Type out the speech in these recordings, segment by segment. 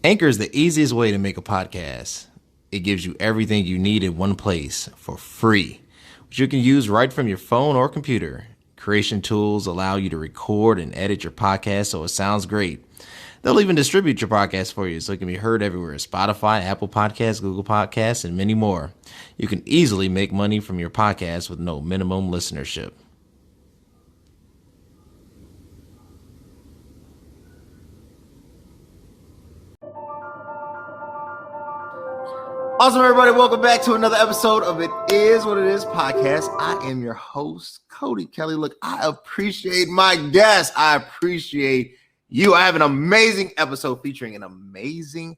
Anchor is the easiest way to make a podcast. It gives you everything you need in one place for free, which you can use right from your phone or computer. Creation tools allow you to record and edit your podcast so it sounds great. They'll even distribute your podcast for you so it can be heard everywhere: Spotify, Apple Podcasts, Google Podcasts, and many more. You can easily make money from your podcast with no minimum listenership. Awesome, everybody. Welcome back to another episode of It Is What It Is podcast. I am your host, Cody Kelly. Look, I appreciate my guests. I appreciate you. I have an amazing episode featuring an amazing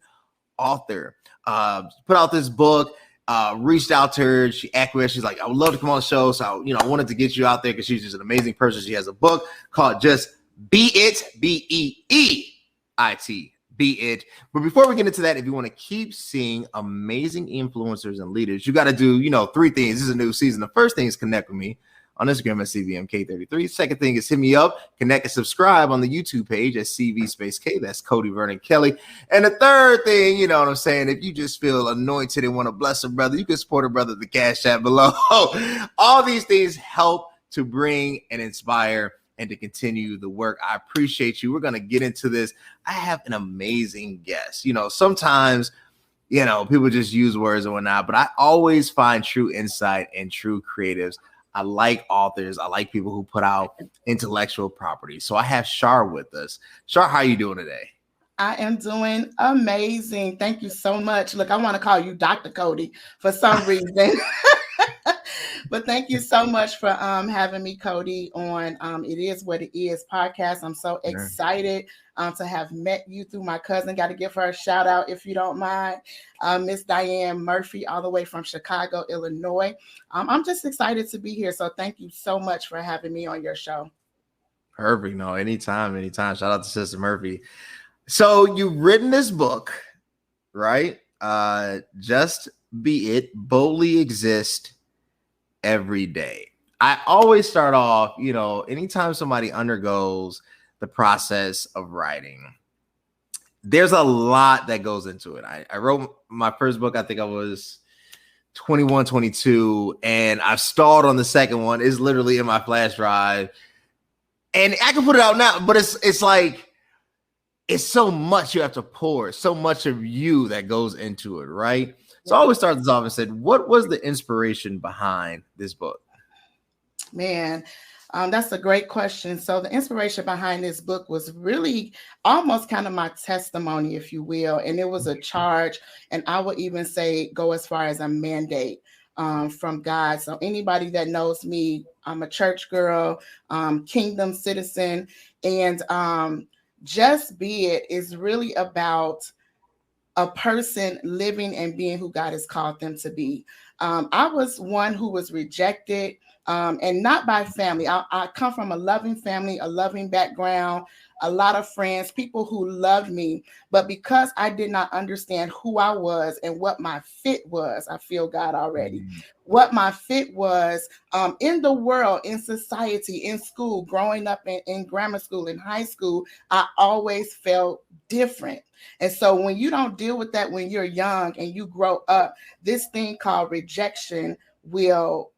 author. Put out this book, reached out to her. She acquiesced. She's like, I would love to come on the show. So, I wanted to get you out there because she's just an amazing person. She has a book called Just B.E.E, B-E-E-I-T. Be it. But before we get into that, if you want to keep seeing amazing influencers and leaders, you got to do, three things. This is a new season. The first thing is connect with me on Instagram at CVMK33. Second thing is hit me up, connect and subscribe on the YouTube page at CV Space K. That's Cody Vernon Kelly. And the third thing, you know what I'm saying? If you just feel anointed and want to bless a brother, you can support a brother at the Cash App below. All these things help to bring and inspire and to continue the work. I appreciate you. We're going to get into this. I have an amazing guest. Sometimes, people just use words and whatnot, but I always find true insight and true creatives. I like authors. I like people who put out intellectual property. So I have Char with us. Char, how are you doing today? I am doing amazing. Thank you so much. Look, I want to call you Dr. Cody for some reason. But thank you so much for having me, Cody, on It Is What It Is podcast. I'm so excited to have met you through my cousin. Got to give her a shout out, if you don't mind. Miss Diane Murphy, all the way from Chicago, Illinois. I'm just excited to be here. So thank you so much for having me on your show. Perfect. No, anytime. Shout out to Sister Murphy. So you've written this book, right? Just Be It, Boldly Exist Every Day. I always start off, anytime somebody undergoes the process of writing, there's a lot that goes into it. I wrote my first book, I think I was 21, 22, and I've stalled on the second one. It's literally in my flash drive. And I can put it out now, but it's like, it's so much you have to pour, so much of you that goes into it, right? So I always start this off and said, what was the inspiration behind this book? Man, that's a great question. So the inspiration behind this book was really almost kind of my testimony, if you will. And it was a charge. And I would even say go as far as a mandate from God. So anybody that knows me, I'm a church girl, kingdom citizen. And Just Be It is really about a person living and being who God has called them to be. I was one who was rejected, and not by family. I come from a loving family, a loving background, a lot of friends, people who loved me. But because I did not understand who I was and what my fit was, I feel God already. What my fit was in the world, in society, in school, growing up in grammar school, in high school, I always felt different. And so when you don't deal with that when you're young and you grow up, this thing called rejection will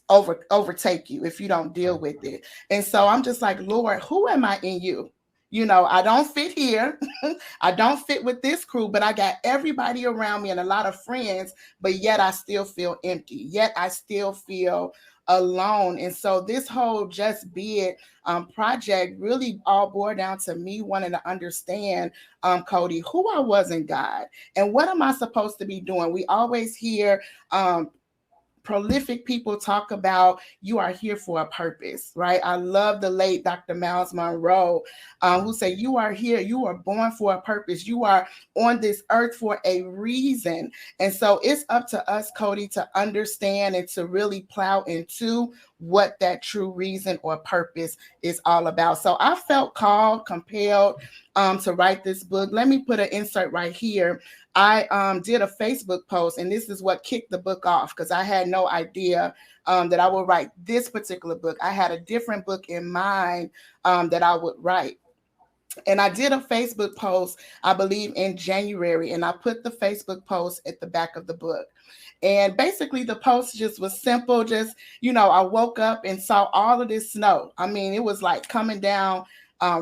overtake you if you don't deal with it. And so I'm just like, Lord, who am I in you? I don't fit here. I don't fit with this crew, but I got everybody around me and a lot of friends, but yet I still feel empty. Yet I still feel alone. And so this whole Just Be It project really all boiled down to me wanting to understand, Cody, who I was in God and what am I supposed to be doing? We always hear prolific people talk about you are here for a purpose, right? I love the late Dr. Miles Monroe, who said you are here, you are born for a purpose, you are on this earth for a reason. And so it's up to us, Cody, to understand and to really plow into what that true reason or purpose is all about. So I felt called, compelled to write this book. Let me put an insert right here. I did a Facebook post, and this is what kicked the book off because I had no idea that I would write this particular book. I had a different book in mind that I would write. And I did a Facebook post, I believe in January, and I put the Facebook post at the back of the book. And basically, the post just was simple. Just, I woke up and saw all of this snow. I mean, it was like coming down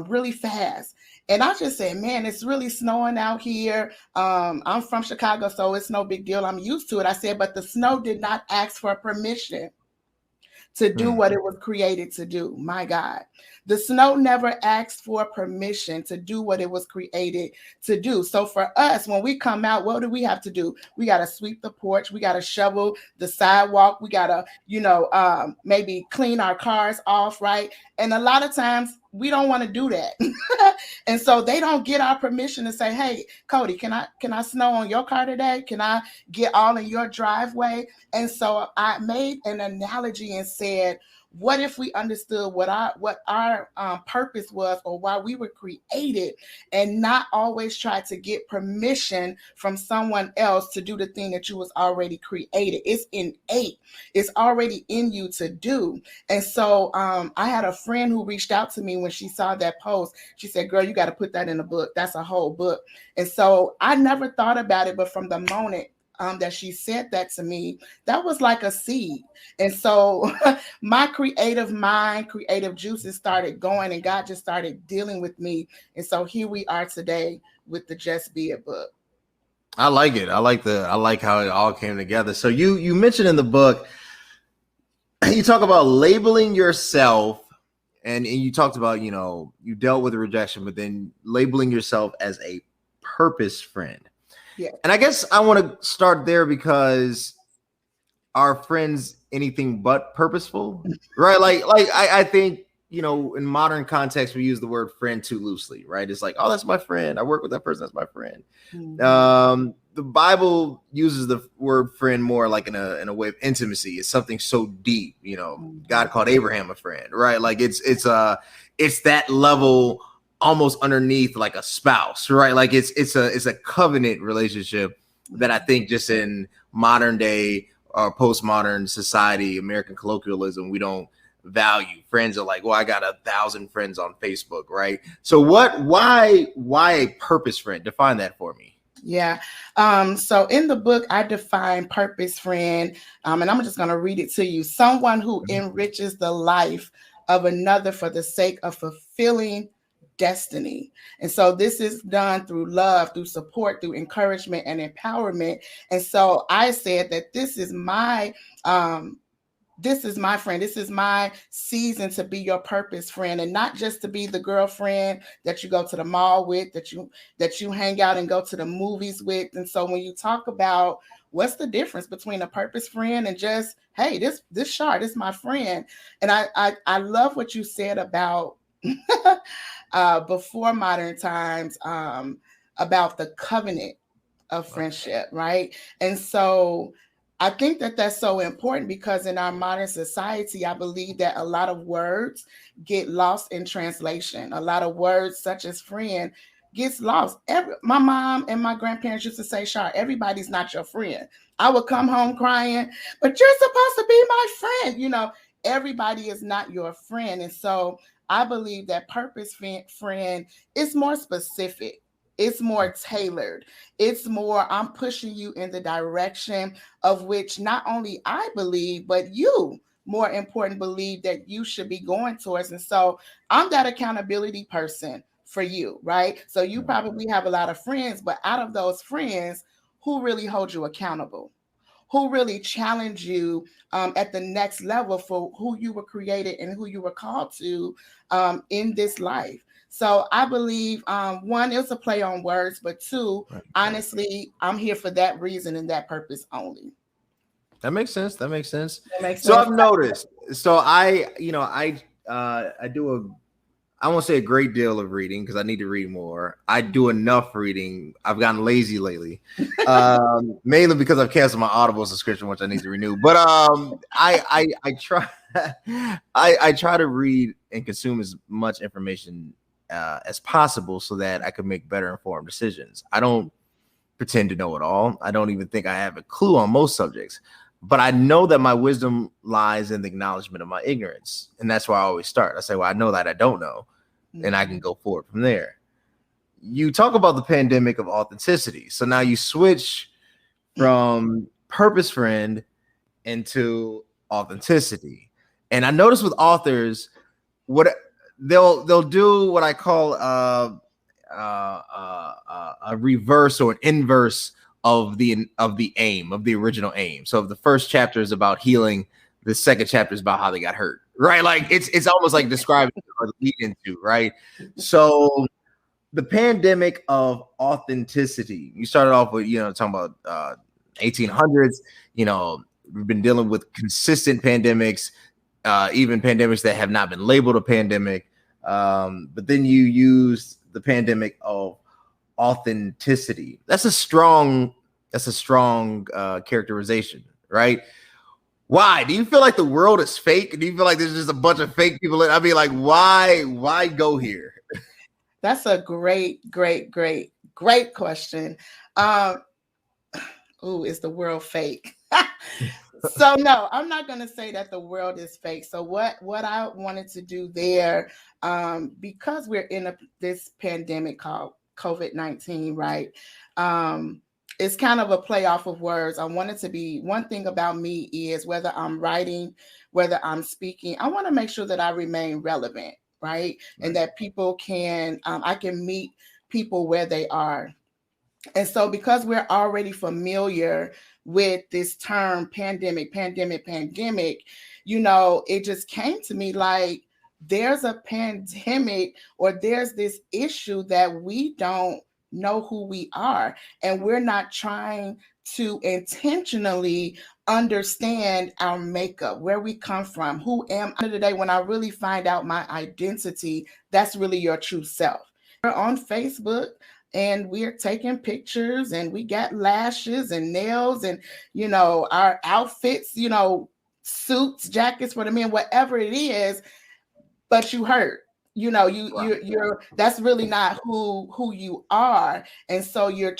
really fast. And I just said, man, it's really snowing out here. I'm from Chicago, so it's no big deal. I'm used to it. I said, but the snow did not ask for permission to do what it was created to do. My God. The snow never asked for permission to do what it was created to do. So for us, when we come out, what do we have to do? We got to sweep the porch. We got to shovel the sidewalk. We got to, maybe clean our cars off, right? And a lot of times we don't want to do that. And so they don't get our permission to say, hey, Cody, can I snow on your car today? Can I get all in your driveway? And so I made an analogy and said, what if we understood what our purpose was, or why we were created, and not always try to get permission from someone else to do the thing that you was already created? It's innate. It's already in you to do. And so I had a friend who reached out to me when she saw that post. She said, girl, you got to put that in a book. That's a whole book. And so I never thought about it, but from the moment that she said that to me, that was like a seed. And so my creative mind, creative juices started going, and God just started dealing with me. And so here we are today with the Just Be It book. I like it. I like how it all came together. So you mentioned in the book, you talk about labeling yourself, and you talked about, you dealt with the rejection, but then labeling yourself as a purpose friend. Yeah. And I guess I want to start there, because are friends anything but purposeful, right? Like I think, in modern context, we use the word friend too loosely, right? It's like, oh, that's my friend. I work with that person. That's my friend. Mm-hmm. The Bible uses the word friend more like in a way of intimacy. It's something so deep, mm-hmm. God called Abraham a friend, right? Like it's that level almost underneath like a spouse, right? Like it's a covenant relationship that I think just in modern day or postmodern society, American colloquialism, we don't value. Friends are like, well, I got 1,000 friends on Facebook, right? So why a purpose friend? Define that for me. Yeah. So in the book, I define purpose friend, and I'm just going to read it to you. Someone who enriches the life of another for the sake of fulfilling destiny. And so this is done through love, through support, through encouragement and empowerment. And so I said that this is my friend. This is my season to be your purpose friend, and not just to be the girlfriend that you go to the mall with, that you hang out and go to the movies with. And so when you talk about what's the difference between a purpose friend and just, hey, this Char, this is my friend. And I love what you said about before modern times, about the covenant of friendship, right? And so I think that that's so important, because in our modern society, I believe that a lot of words get lost in translation. A lot of words such as friend gets lost. My mom and my grandparents used to say, Char, everybody's not your friend. I would come home crying, but you're supposed to be my friend. Everybody is not your friend. And so I believe that purpose friend is more specific. It's more tailored. It's more, I'm pushing you in the direction of which not only I believe, but you, more important, believe that you should be going towards. And so I'm that accountability person for you, right? So you probably have a lot of friends, but out of those friends, who really hold you accountable? Who really challenge you at the next level for who you were created and who you were called to in this life? So I believe, one, it was a play on words, but two, honestly, I'm here for that reason and that purpose only. That makes sense. So I've noticed. So I do I won't say a great deal of reading, because I need to read more. I do enough reading. I've gotten lazy lately, mainly because I've canceled my Audible subscription, which I need to renew. But I try I try to read and consume as much information as possible, so that I can make better informed decisions. I don't pretend to know it all. I don't even think I have a clue on most subjects, but I know that my wisdom lies in the acknowledgement of my ignorance. And that's why I always start. I say, well, I know that I don't know, and I can go forward from there. you talk about the pandemic of authenticity. So now you switch from purpose friend into authenticity. And I notice with authors, what they'll do what I call a reverse or an inverse of the aim, of the original aim. So if the first chapter is about healing, the second chapter is about how they got hurt, right? Like it's almost like describing or lead into, right? So the pandemic of authenticity. You started off with, talking about 1800s. We've been dealing with consistent pandemics, even pandemics that have not been labeled a pandemic. But then you use the pandemic of authenticity. That's a strong characterization, right? Why? Do you feel like the world is fake? Do you feel like there's just a bunch of fake people? I mean, like, why go here? That's a great question. Is the world fake? So no, I'm not going to say that the world is fake. So what I wanted to do there, because we're in this pandemic called COVID-19, right? It's kind of a play off of words. I wanted to be, one thing about me is whether I'm writing, whether I'm speaking, I want to make sure that I remain relevant, right? And that people can, I can meet people where they are. And so because we're already familiar with this term pandemic, it just came to me like there's a pandemic or there's this issue that we don't know who we are, and we're not trying to intentionally understand our makeup, where we come from, who am I today. When I really find out my identity, that's really your true self. We're on Facebook and we're taking pictures and we got lashes and nails and, our outfits, suits, jackets for the men, whatever it is, but you hurt. You're that's really not who you are. And so you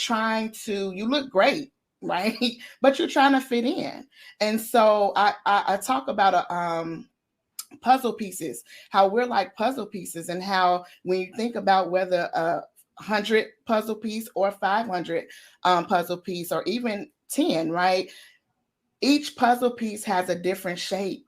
look great, right? But you're trying to fit in. And so I talk about puzzle pieces, how we're like puzzle pieces, and how when you think about whether 100 puzzle piece or 500 puzzle piece or even 10, right? Each puzzle piece has a different shape.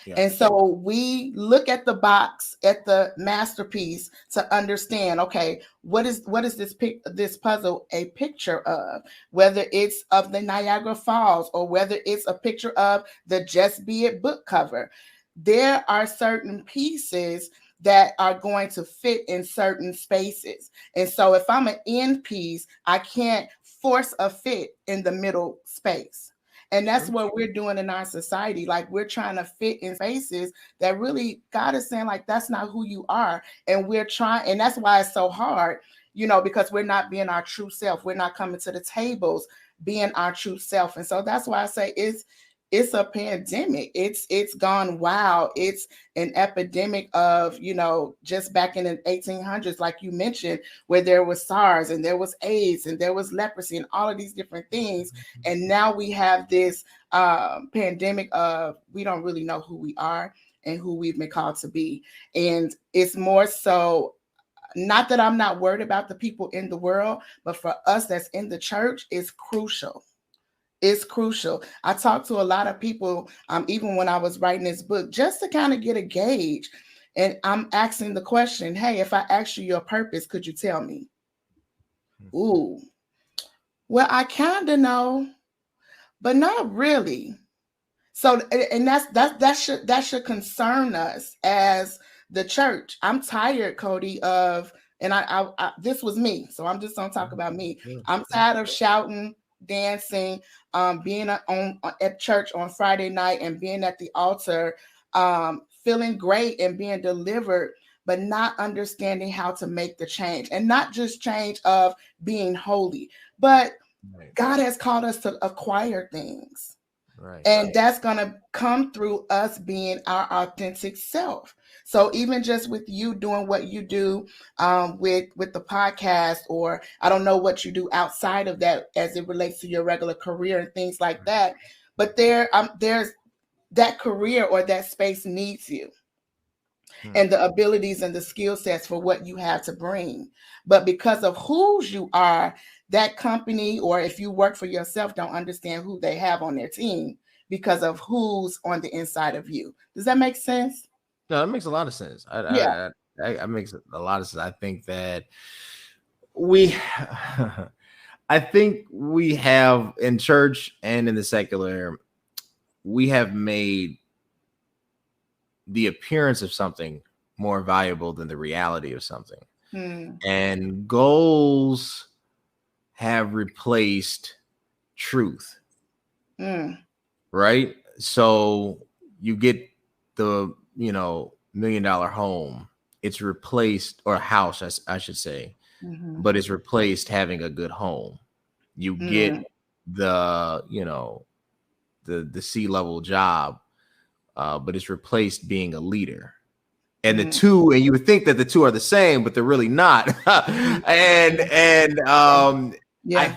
Yeah. And so we look at the box, at the masterpiece to understand, okay, what is this puzzle a picture of? Whether it's of the Niagara Falls or whether it's a picture of the Just B.E.E book cover. There are certain pieces that are going to fit in certain spaces. And so if I'm an end piece, I can't force a fit in the middle space. And that's what we're doing in our society. Like we're trying to fit in spaces that really God is saying like, that's not who you are. And we're trying, and that's why it's so hard, because we're not being our true self. We're not coming to the tables being our true self. And so that's why I say it's a pandemic. It's gone wild. It's an epidemic of, just back in the 1800s, like you mentioned, where there was SARS and there was AIDS and there was leprosy and all of these different things. And now we have this pandemic of we don't really know who we are and who we've been called to be. And it's more so, not that I'm not worried about the people in the world, but for us that's in the church, it's crucial. It's crucial. I talked to a lot of people, even when I was writing this book, just to kind of get a gauge. And I'm asking the question, hey, if I ask you your purpose, could you tell me? Ooh, well, I kind of know, but not really. So, and that should concern us as the church. I'm tired, Cody, and I this was me. So I'm just gonna talk about me. I'm tired of shouting, dancing, being at church on Friday night and being at the altar, feeling great and being delivered, but not understanding how to make the change, and not just change of being holy, but God has called us to acquire things. Right. And that's going to come through us being our authentic self. So even just with you doing what you do with the podcast, or I don't know what you do outside of that as it relates to your regular career and things like that, but there's that career or that space needs you. and the abilities and the skill sets for what you have to bring. But because of whose you are, that company, or if you work for yourself, don't understand who they have on their team because of who's on the inside of you. Does that make sense? No, that makes a lot of sense. Yeah. I makes a lot of sense. I think that we, I think we have in church and in the secular, we have made the appearance of something more valuable than the reality of something. And goals have replaced truth. Right? So you get the, $1 million home. It's replaced, or house, I should say, but it's replaced having a good home. You get the, the C-level job, but it's replaced being a leader. And the two, and you would think that the two are the same, but they're really not. I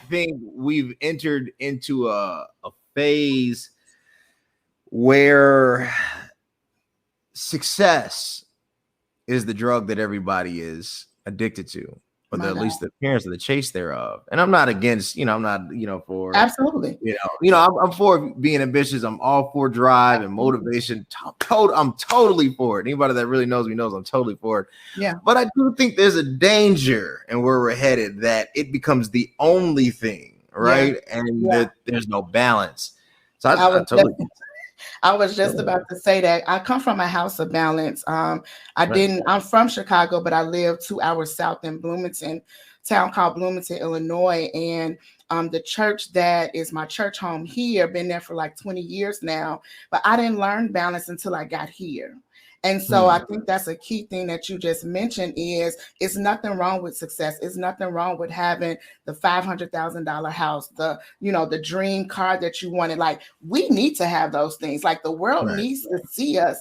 think we've entered into a phase where success is the drug that everybody is addicted to, or at least the appearance of the chase thereof. And I'm not against, I'm not, for absolutely, I'm for being ambitious. I'm all for drive and motivation. I'm totally for it. Anybody that really knows me knows I'm totally for it. Yeah. But I do think there's a danger, and where we're headed, that it becomes the only thing, right? And that there's no balance. So I totally. I was just about to say that I come from a house of balance. I'm from Chicago, but I live 2 hours south in Bloomington, town called Bloomington, Illinois. And the church that is my church home here, been there for like 20 years now, but I didn't learn balance until I got here. And so I think that's a key thing that you just mentioned is it's nothing wrong with success. It's nothing wrong with having the $500,000 house, the dream car that you wanted. Like, we need to have those things. Like, the world needs to see us,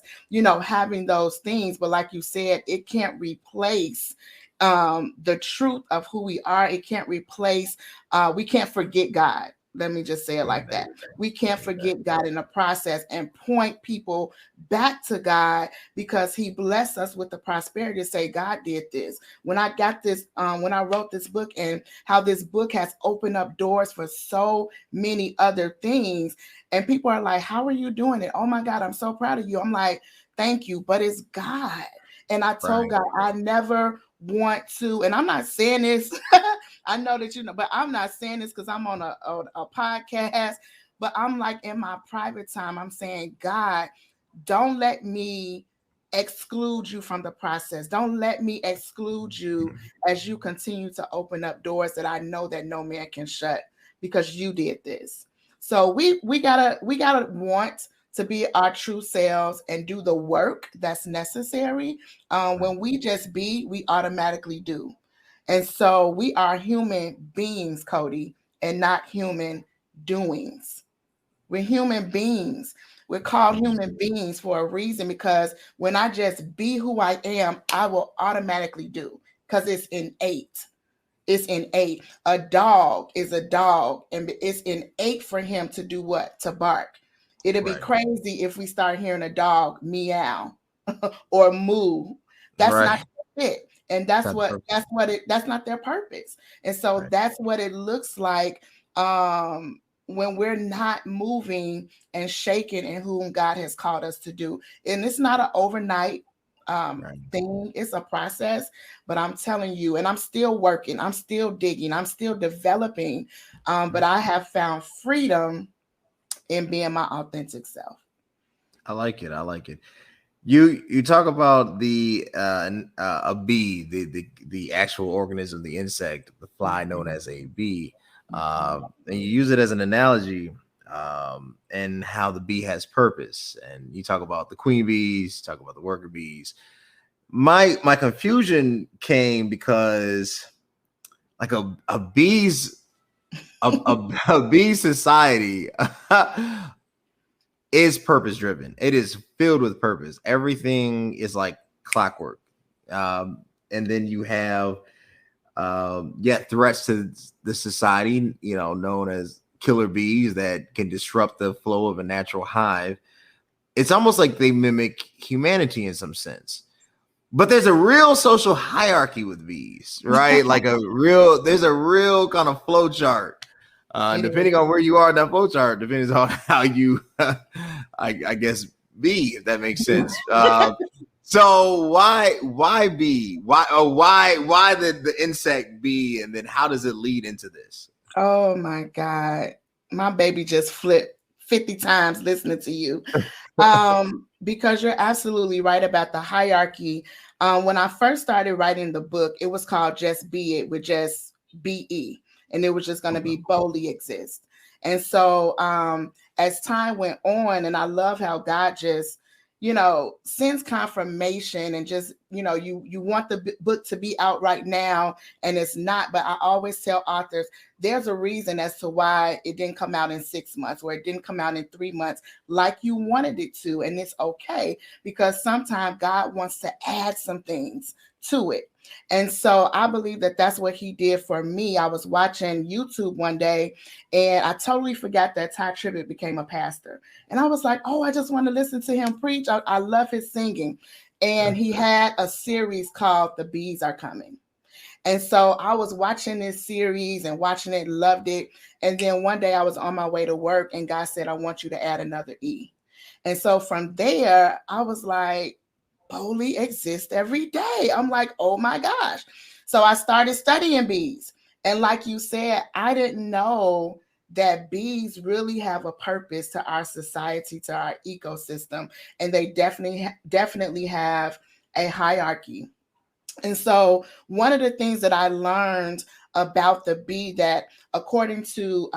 having those things. But like you said, it can't replace the truth of who we are. It can't replace, we can't forget God. Let me just say it like that. We can't forget God in the process and point people back to God, because he blessed us with the prosperity to say, God did this. When I got this, when I wrote this book, and how this book has opened up doors for so many other things. And people are like, how are you doing it? Oh my God, I'm so proud of you. I'm like, thank you. But it's God. And I told God, I never want to, and I'm not saying this, I know that but I'm not saying this because I'm on a podcast, but I'm like, in my private time, I'm saying, God, don't let me exclude you from the process. Don't let me exclude you as you continue to open up doors that I know that no man can shut, because you did this. So we gotta want to be our true selves and do the work that's necessary. When we just be, we automatically do. And so we are human beings, Cody, and not human doings. We're human beings. We're called human beings for a reason, because when I just be who I am, I will automatically do, because it's innate. It's innate. A dog is a dog, and it's innate for him to do what? To bark. It'll be crazy if we start hearing a dog meow or moo. That's not it. And that's not their purpose. And so that's what it looks like when we're not moving and shaking in whom God has called us to do. And it's not an overnight thing. It's a process, but I'm telling you, and I'm still working, I'm still digging, I'm still developing, but I have found freedom in being my authentic self. I like it. You talk about the a bee, the actual organism, the insect, the fly known as a bee, and you use it as an analogy, and how the bee has purpose. And you talk about the queen bees, talk about the worker bees. My confusion came because, like, a bee's a bee society is purpose driven. It is filled with purpose. Everything is like clockwork. And then you have threats to the society, known as killer bees, that can disrupt the flow of a natural hive. It's almost like they mimic humanity in some sense. But there's a real social hierarchy with bees, right? There's a real kind of flow chart. Depending on where you are in that flow chart, depends on how you, I guess, be, if that makes sense. So why bee? Why the insect bee? And then how does it lead into this? Oh my God. My baby just flipped 50 times listening to you. Because you're absolutely right about the hierarchy. When I first started writing the book, it was called Just Be It, with just B.E. And it was just going to be boldly exist. And so as time went on, and I love how God just, sends confirmation, and just, you want the book to be out right now, and it's not. But I always tell authors, there's a reason as to why it didn't come out in 6 months, or it didn't come out in 3 months like you wanted it to. And it's okay, because sometimes God wants to add some things to it. And so I believe that that's what he did for me. I was watching YouTube one day, and I totally forgot that Ty Tribbett became a pastor. And I was like, oh, I just want to listen to him preach. I love his singing. And he had a series called The Bees Are Coming. And so I was watching this series and watching it, loved it. And then one day I was on my way to work, and God said, I want you to add another E. And so from there, I was like, boldly exist every day. I'm like, oh my gosh. So I started studying bees. And like you said, I didn't know that bees really have a purpose to our society, to our ecosystem. And they definitely have a hierarchy. And so one of the things that I learned about the bee, that according to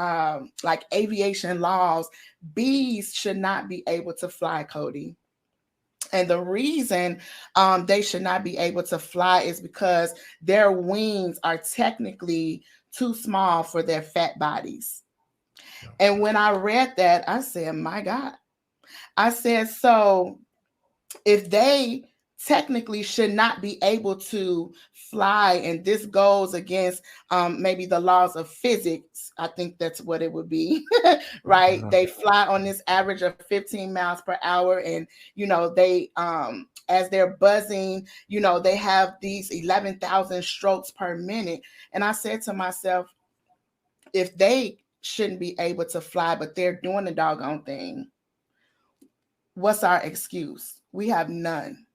like aviation laws, bees should not be able to fly, Cody. And the reason they should not be able to fly is because their wings are technically too small for their fat bodies. And when I read that, I said, my God. I said, so if they technically should not be able to fly, and this goes against maybe the laws of physics, I think that's what it would be, right? They fly on this average of 15 miles per hour, and they as they're buzzing, they have these 11,000 strokes per minute. And I said to myself, if they shouldn't be able to fly, but they're doing the doggone thing, what's our excuse? We have none.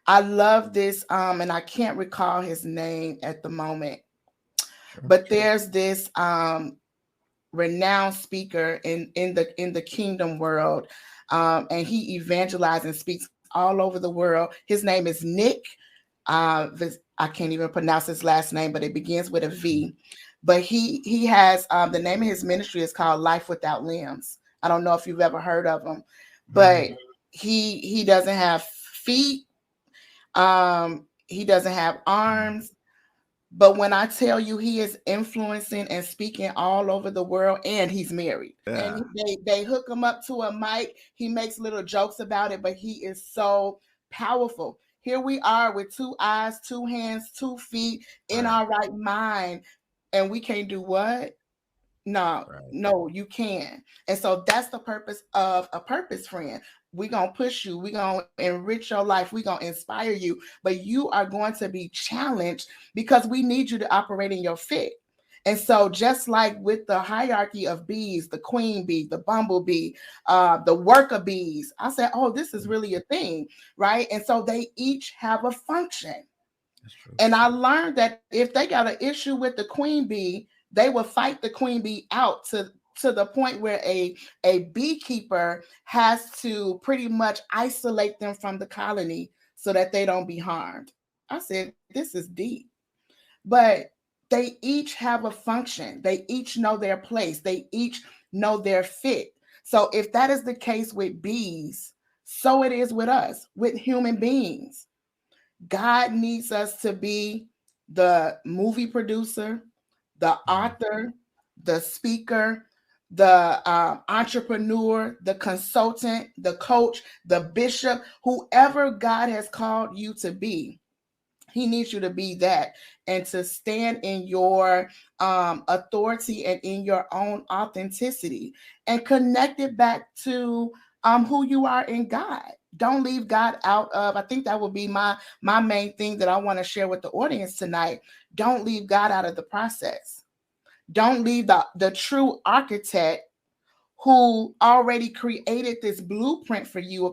I love this, and I can't recall his name at the moment, but there's this renowned speaker in the kingdom world, and he evangelizes and speaks all over the world. His name is Nick. I can't even pronounce his last name, but it begins with a V. But he has the name of his ministry is called Life Without Limbs. I don't know if you've ever heard of him, but he doesn't have feet. He doesn't have arms. But when I tell you, he is influencing and speaking all over the world, and he's married. Yeah. And they hook him up to a mic. He makes little jokes about it, but he is so powerful. Here we are with 2 eyes, 2 hands, 2 feet, in our right mind, and we can't do what? No, you can. And so that's the purpose of a purpose friend. We're going to push you. We're going to enrich your life. We're going to inspire you. But you are going to be challenged, because we need you to operate in your fit. And so just like with the hierarchy of bees, the queen bee, the bumblebee, the worker bees, I said, oh, this is really a thing, right? And so they each have a function. And I learned that if they got an issue with the queen bee, they will fight the queen bee out to the point where a beekeeper has to pretty much isolate them from the colony so that they don't be harmed. I said, this is deep. But they each have a function. They each know their place. They each know their fit. So if that is the case with bees, so it is with us, with human beings. God needs us to be the movie producer, the author, the speaker, the entrepreneur, the consultant, the coach, the bishop, whoever God has called you to be. He needs you to be that, and to stand in your authority and in your own authenticity, and connect it back to who you are in God. Don't leave God out of. I think that would be my main thing that I want to share with the audience tonight. Don't leave God out of the process. Don't leave the true architect who already created this blueprint for you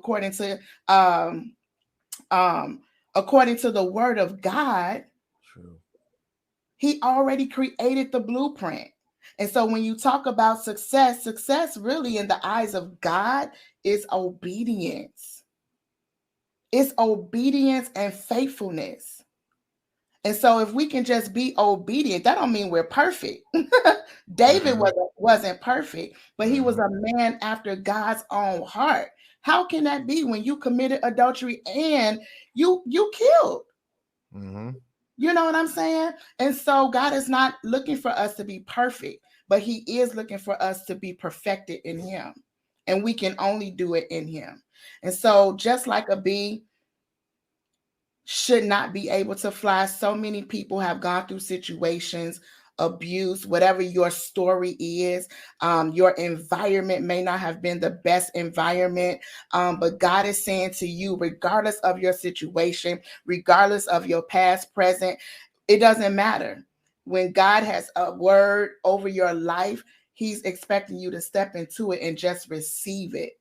um, according to the word of God. True. He already created the blueprint. And so when you talk about success, success really in the eyes of God is obedience. It's obedience and faithfulness. And so if we can just be obedient, that don't mean we're perfect. David wasn't perfect, but he was a man after God's own heart. How can that be when you committed adultery and you killed? You know what I'm saying? And so God is not looking for us to be perfect, but he is looking for us to be perfected in him. And we can only do it in him. And so just like a bee should not be able to fly, so many people have gone through situations, abuse, whatever your story is. Your environment may not have been the best environment, but God is saying to you, regardless of your situation, regardless of your past, present, it doesn't matter. When God has a word over your life, he's expecting you to step into it and just receive it.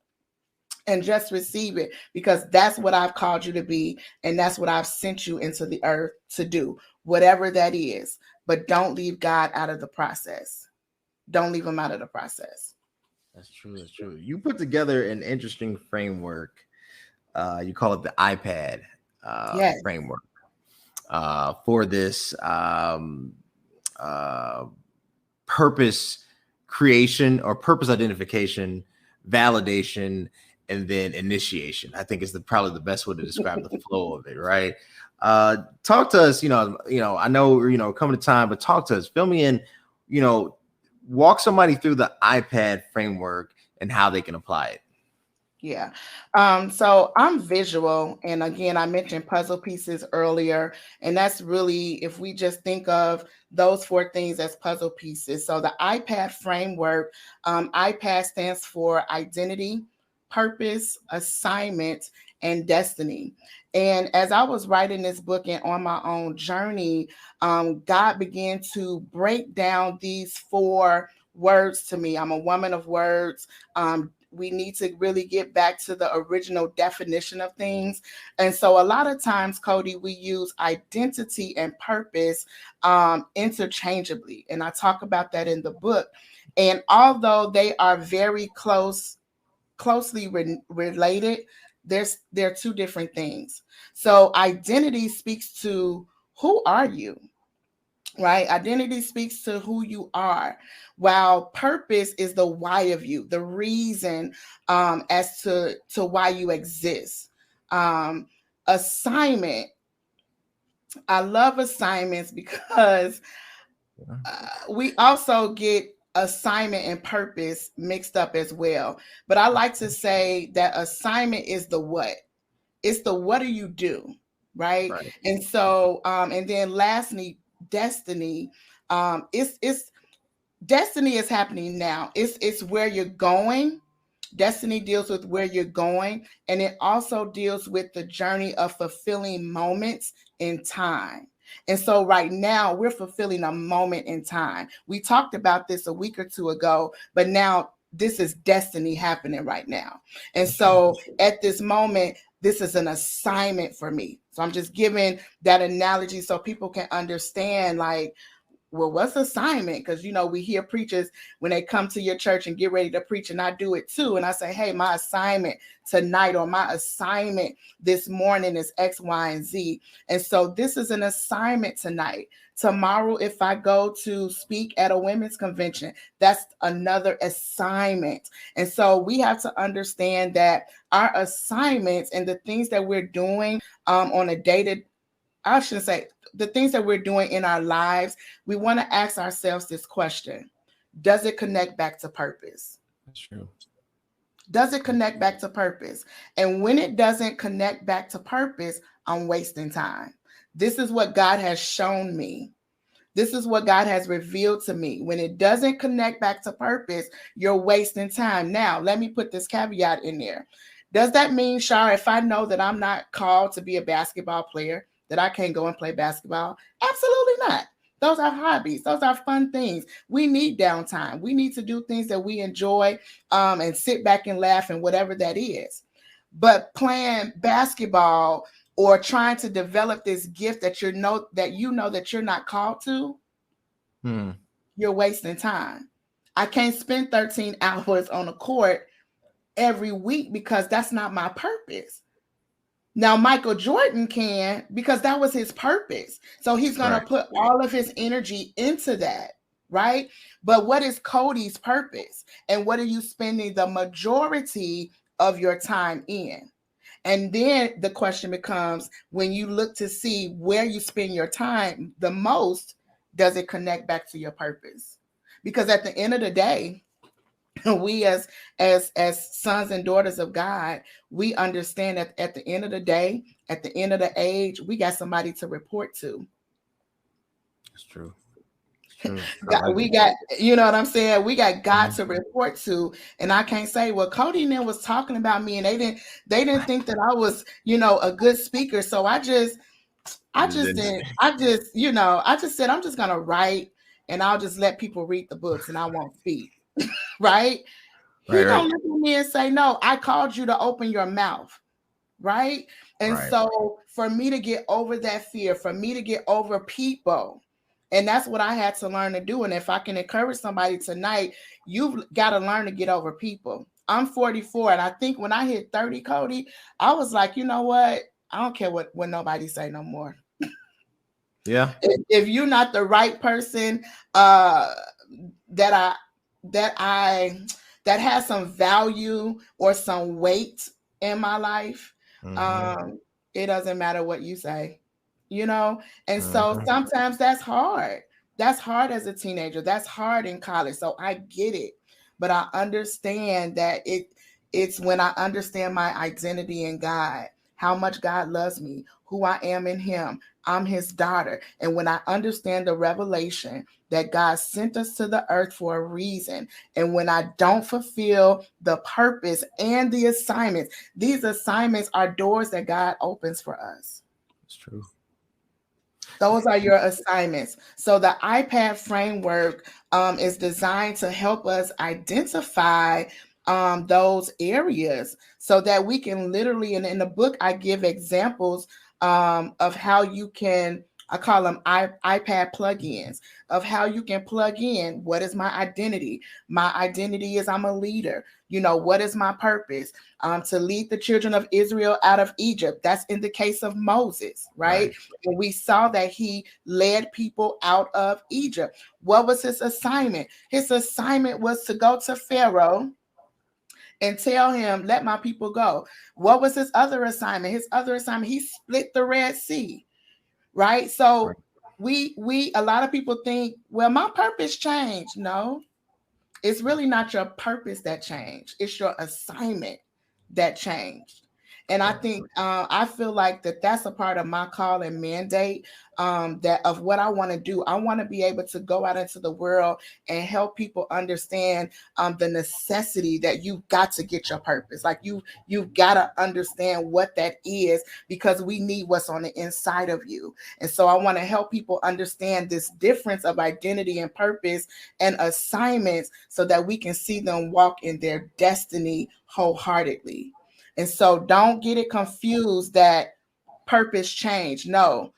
And just receive it, because that's what I've called you to be, and that's what I've sent you into the earth to do, whatever that is. But don't leave God out of the process. Don't leave him out of the process. That's true. That's true. You put together an interesting framework. You call it the iPad Yes. framework for this purpose creation or purpose identification, validation, and then initiation. I think is probably the best way to describe the flow of it, right? Talk to us, I know, coming to time, but talk to us, fill me in, walk somebody through the iPad framework and how they can apply it. Yeah. So I'm visual. And again, I mentioned puzzle pieces earlier. And that's really, if we just think of those four things as puzzle pieces. So the iPad framework, iPad stands for identity, purpose, assignment, and destiny. And as I was writing this book and on my own journey, God began to break down these four words to me. I'm a woman of words. We need to really get back to the original definition of things. And so a lot of times, Cody, we use identity and purpose interchangeably. And I talk about that in the book. And although they are very closely related, they're two different things. So identity speaks to who are you? Right? Identity speaks to who you are, while purpose is the why of you, the reason as to why you exist. Assignment. I love assignments because we also get assignment and purpose mixed up as well. But I like to say that assignment is the what. It's the what do you do, right? And so, and then lastly, destiny. It's destiny is happening now. It's where you're going. Destiny deals with where you're going, and it also deals with the journey of fulfilling moments in time. And so right now we're fulfilling a moment in time. We talked about this a week or two ago, but now this is destiny happening right now. And so at this moment, this is an assignment for me. So I'm just giving that analogy so people can understand, like, well, what's assignment? Because, we hear preachers when they come to your church and get ready to preach, and I do it too. And I say, hey, my assignment tonight or my assignment this morning is X, Y, and Z. And so this is an assignment tonight. Tomorrow, if I go to speak at a women's convention, that's another assignment. And so we have to understand that our assignments and the things that we're doing on a day-to-day, I shouldn't say the things that we're doing in our lives, we want to ask ourselves this question: does it connect back to purpose? That's true. Does it connect back to purpose? And when it doesn't connect back to purpose, I'm wasting time. This is what God has shown me. This is what God has revealed to me. When it doesn't connect back to purpose, you're wasting time. Now, let me put this caveat in there. Does that mean, Char, if I know that I'm not called to be a basketball player, that I can't go and play basketball? Absolutely not. Those are hobbies. Those are fun things. We need downtime. We need to do things that we enjoy, and sit back and laugh and whatever that is. But playing basketball or trying to develop this gift that you know that you're not called to, you're wasting time. I can't spend 13 hours on a court every week because that's not my purpose. Now, Michael Jordan can, because that was his purpose. So he's going to put all of his energy into that, right? But what is Cody's purpose? And what are you spending the majority of your time in? And then the question becomes, when you look to see where you spend your time the most, does it connect back to your purpose? Because at the end of the day, we as sons and daughters of God, we understand that at the end of the day, at the end of the age, we got somebody to report to. That's true. We got, you know what I'm saying? We got God to report to. And I can't say, well, Cody and them was talking about me and they didn't think that I was, a good speaker. So I just said, I'm just going to write and I'll just let people read the books and I won't speak. Right? He don't look at me and say, no, I called you to open your mouth. Right? And so for me to get over that fear, for me to get over people, and that's what I had to learn to do. And if I can encourage somebody tonight, you've got to learn to get over people. I'm 44. And I think when I hit 30, Cody, I was like, you know what? I don't care what nobody say no more. Yeah. If you're not the right person that has some value or some weight in my life, it doesn't matter what you say, and so sometimes that's hard. That's hard as a teenager. That's hard in college. So I get it, but I understand that it's when I understand my identity in God, how much God loves me, who I am in him. I'm his daughter. And when I understand the revelation that God sent us to the earth for a reason, and when I don't fulfill the purpose and the assignments, these assignments are doors that God opens for us. It's true. Those are your assignments. So the iPad framework is designed to help us identify those areas so that we can literally, and in the book, I give examples of how you can, I call them iPad plugins, of how you can plug in. What is my identity? My identity is I'm a leader. What is my purpose? To lead the children of Israel out of Egypt. That's in the case of Moses, right? And we saw that he led people out of Egypt. What was his assignment? His assignment was to go to Pharaoh and tell him, let my people go. What was his other assignment? His other assignment, he split the Red Sea, right? So we a lot of people think, well, my purpose changed. No, it's really not your purpose that changed. It's your assignment that changed. And I think I feel like that's a part of my call and mandate, that of what I want to do. I want to be able to go out into the world and help people understand the necessity that you've got to get your purpose. Like you've got to understand what that is, because we need what's on the inside of you. And so I want to help people understand this difference of identity and purpose and assignments so that we can see them walk in their destiny wholeheartedly. And so don't get it confused that purpose change. No,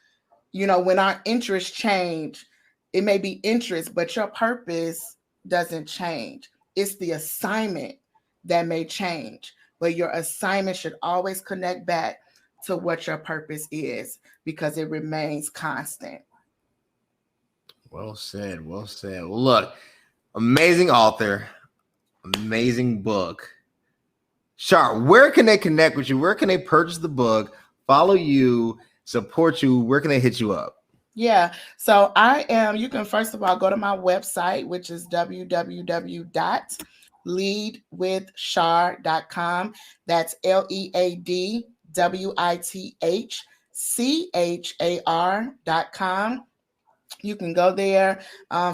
when our interests change, it may be interest, but your purpose doesn't change. It's the assignment that may change, but your assignment should always connect back to what your purpose is, because it remains constant. Well said. Well said. Well, look, amazing author, amazing book. Char, where can they connect with you? Where can they purchase the book, follow you, support you? Where can they hit you up? Yeah. So you can first of all go to my website, which is www.leadwithchar.com. That's LEADWITHCHAR.com. You can go there,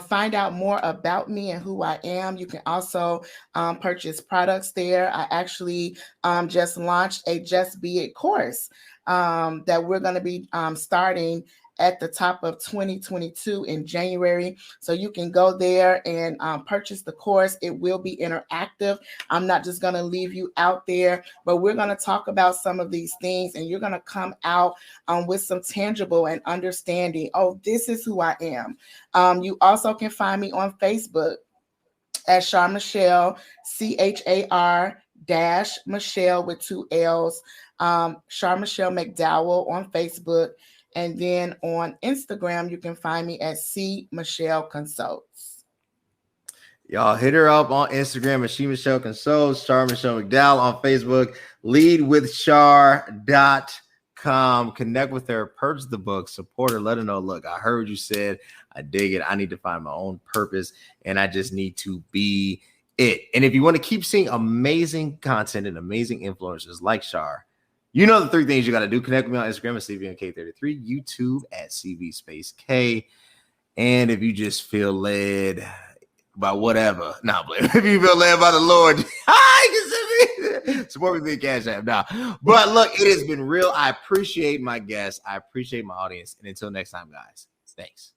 find out more about me and who I am. You can also purchase products there. I actually just launched a Just Be It course that we're going to be starting at the top of 2022 in January. So you can go there and purchase the course. It will be interactive. I'm not just going to leave you out there, but we're going to talk about some of these things, and you're going to come out with some tangible and understanding. Oh, this is who I am. You also can find me on Facebook at Char-Michelle, Char-Michelle with 2 L's, Char-Michelle McDowell on Facebook. And then on Instagram, you can find me at C Michelle Consults. Y'all hit her up on Instagram at She Michelle Consults, Char-Michelle McDowell on Facebook, leadwithchar.com. Connect with her, purchase the book, support her, let her know, look, I heard you said, I dig it. I need to find my own purpose, and I just need to be it. And if you want to keep seeing amazing content and amazing influencers like Char, you know the 3 things you got to do. Connect with me on Instagram at CVMK33, YouTube at CV Space K. And if you just feel led by whatever, if you feel led by the Lord, support me via Cash App now. But look, it has been real. I appreciate my guests. I appreciate my audience. And until next time, guys, thanks.